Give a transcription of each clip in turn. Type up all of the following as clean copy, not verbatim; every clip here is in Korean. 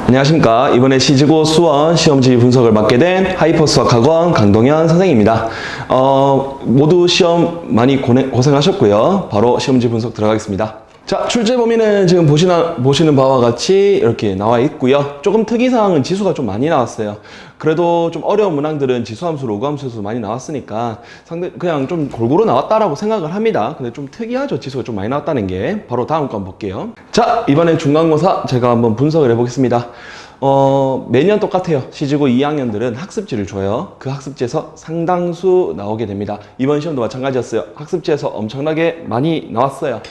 안녕하십니까. 이번에 시지고 수원 시험지 분석을 맡게 된 하이퍼수학학원 강동현 선생입니다. 모두 시험 많이 고생하셨고요. 바로 시험지 분석 들어가겠습니다. 자, 출제 범위는 지금 보시는 바와 같이 이렇게 나와 있고요. 조금 특이사항은 지수가 좀 많이 나왔어요. 그래도 좀 어려운 문항들은 지수함수, 로그함수에서 많이 나왔으니까 그냥 좀 골고루 나왔다라고 생각을 합니다. 근데 좀 특이하죠. 지수가 좀 많이 나왔다는 게. 바로 다음 거 한번 볼게요. 자, 이번에 중간고사 제가 한번 분석을 해보겠습니다. 매년 똑같아요. 시지고 2학년들은 학습지를 줘요. 그 학습지에서 상당수 나오게 됩니다. 이번 시험도 마찬가지였어요. 학습지에서 엄청나게 많이 나왔어요.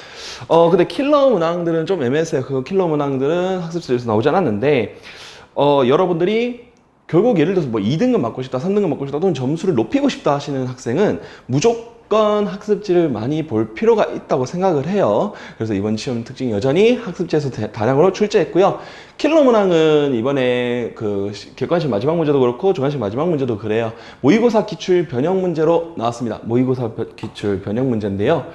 근데 킬러 문항들은 좀 애매했어요. 그 킬러 문항들은 학습지에서 나오지 않았는데, 여러분들이 결국 예를 들어서 뭐 2등급 맞고 싶다, 3등급 맞고 싶다, 또는 점수를 높이고 싶다 하시는 학생은 무조건 학습지를 많이 볼 필요가 있다고 생각을 해요. 그래서 이번 시험 특징이 여전히 학습지에서 다량으로 출제했고요. 킬러 문항은 이번에 그 객관식 마지막 문제도 그렇고 주관식 마지막 문제도 그래요. 모의고사 기출 변형 문제로 나왔습니다. 모의고사 기출 변형 문제인데요.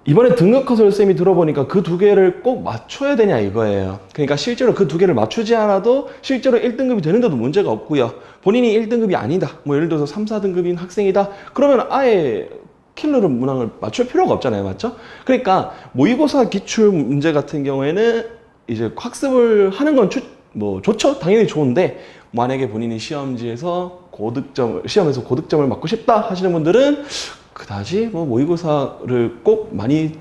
이번에 등급 컷을 쌤이 들어보니까 그 두 개를 꼭 맞춰야 되냐 이거예요. 그러니까 실제로 그 두 개를 맞추지 않아도 실제로 1등급이 되는데도 문제가 없고요. 본인이 1등급이 아니다. 뭐 예를 들어서 3, 4등급인 학생이다. 그러면 아예 킬러 문항을 맞출 필요가 없잖아요. 맞죠? 그러니까 모의고사 기출 문제 같은 경우에는 이제 학습을 하는 건 좋죠. 당연히 좋은데 만약에 본인이 시험에서 고득점을 맞고 싶다 하시는 분들은 그다지 모의고사를 꼭 많이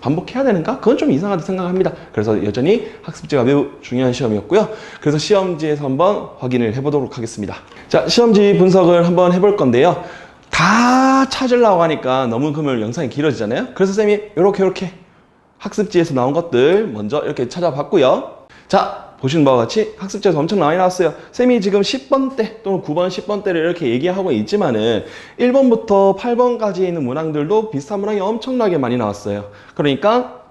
반복해야 되는가? 그건 좀 이상하다 생각합니다. 그래서 여전히 학습지가 매우 중요한 시험이었고요. 그래서 시험지에서 한번 확인을 해보도록 하겠습니다. 자, 시험지 분석을 한번 해볼 건데요. 다 찾으려고 하니까 너무 그러면 영상이 길어지잖아요. 그래서 쌤이 이렇게 학습지에서 나온 것들 먼저 이렇게 찾아봤고요. 자, 보시는 바와 같이 학습지에서 엄청 많이 나왔어요. 쌤이 지금 10번대 또는 9번, 10번대를 이렇게 얘기하고 있지만은 1번부터 8번까지 있는 문항들도 비슷한 문항이 엄청나게 많이 나왔어요. 그러니까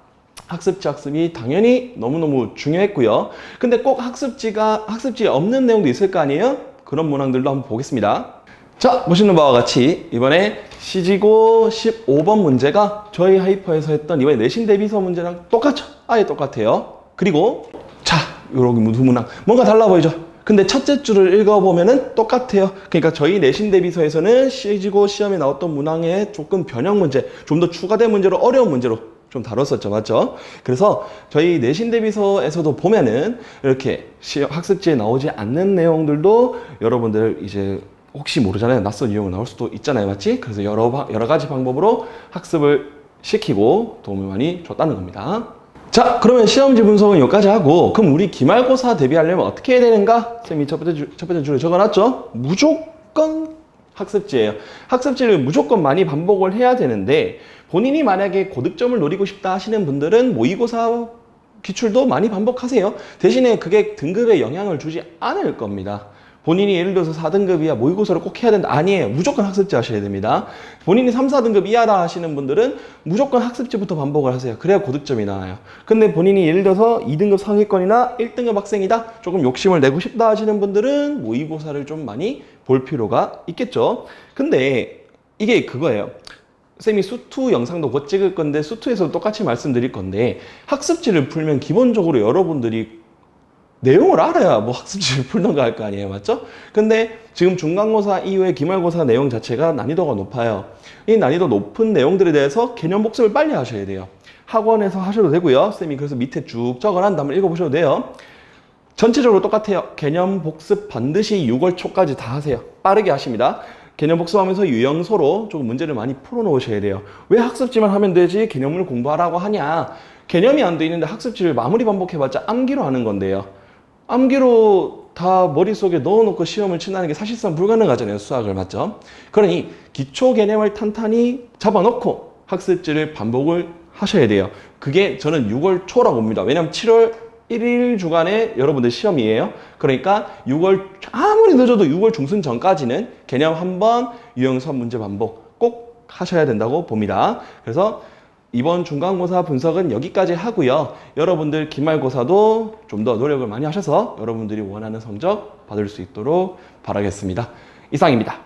학습이 당연히 너무너무 중요했고요. 근데 꼭 학습지에 없는 내용도 있을 거 아니에요? 그런 문항들도 한번 보겠습니다. 자, 보시는 바와 같이 이번에 시지고 15번 문제가 저희 하이퍼에서 했던 이번에 내신 대비서 문제랑 똑같죠? 아예 똑같아요. 그리고 요런 두 문항 뭔가 달라 보이죠? 근데 첫째 줄을 읽어보면은 똑같아요. 그러니까 저희 내신 대비서에서는 시지고 시험에 나왔던 문항에 조금 변형 문제, 좀 더 추가된 문제로 어려운 문제로 좀 다뤘었죠. 맞죠? 그래서 저희 내신 대비서에서도 보면은 이렇게 학습지에 나오지 않는 내용들도 여러분들 이제 혹시 모르잖아요. 낯선 유형으로 나올 수도 있잖아요. 맞지? 그래서 여러 가지 방법으로 학습을 시키고 도움을 많이 줬다는 겁니다. 자, 그러면 시험지 분석은 여기까지 하고, 그럼 우리 기말고사 대비하려면 어떻게 해야 되는가? 쌤이 첫 번째 줄에 적어놨죠? 무조건 학습지예요. 학습지를 무조건 많이 반복을 해야 되는데, 본인이 만약에 고득점을 노리고 싶다 하시는 분들은 모의고사 기출도 많이 반복하세요. 대신에 그게 등급에 영향을 주지 않을 겁니다. 본인이 예를 들어서 4등급이야 모의고사를 꼭 해야 된다. 아니에요. 무조건 학습지 하셔야 됩니다. 본인이 3, 4등급 이하다 하시는 분들은 무조건 학습지부터 반복을 하세요. 그래야 고득점이 나와요. 근데 본인이 예를 들어서 2등급 상위권이나 1등급 학생이다. 조금 욕심을 내고 싶다 하시는 분들은 모의고사를 좀 많이 볼 필요가 있겠죠. 근데 이게 그거예요. 쌤이 수투 영상도 곧 찍을 건데 수투에서도 똑같이 말씀드릴 건데 학습지를 풀면 기본적으로 여러분들이 내용을 알아야 학습지를 풀던가 할 거 아니에요. 맞죠? 근데 지금 중간고사 이후에 기말고사 내용 자체가 난이도가 높아요. 이 난이도 높은 내용들에 대해서 개념 복습을 빨리 하셔야 돼요. 학원에서 하셔도 되고요. 쌤이 그래서 밑에 쭉 적어놨는데 한번 읽어보셔도 돼요. 전체적으로 똑같아요. 개념 복습 반드시 6월 초까지 다 하세요. 빠르게 하십니다. 개념 복습하면서 유형소로 조금 문제를 많이 풀어놓으셔야 돼요. 왜 학습지만 하면 되지 개념을 공부하라고 하냐? 개념이 안 돼 있는데 학습지를 마무리 반복해봤자 암기로 하는 건데요. 암기로 다 머릿속에 넣어놓고 시험을 친다는 게 사실상 불가능하잖아요. 수학을. 맞죠? 그러니 기초 개념을 탄탄히 잡아놓고 학습지를 반복을 하셔야 돼요. 그게 저는 6월 초라고 봅니다. 왜냐면 7월 1일 주간에 여러분들 시험이에요. 그러니까 아무리 늦어도 6월 중순 전까지는 개념 한번, 유형서 문제 반복 꼭 하셔야 된다고 봅니다. 그래서 이번 중간고사 분석은 여기까지 하고요. 여러분들 기말고사도 좀 더 노력을 많이 하셔서 여러분들이 원하는 성적 받을 수 있도록 바라겠습니다. 이상입니다.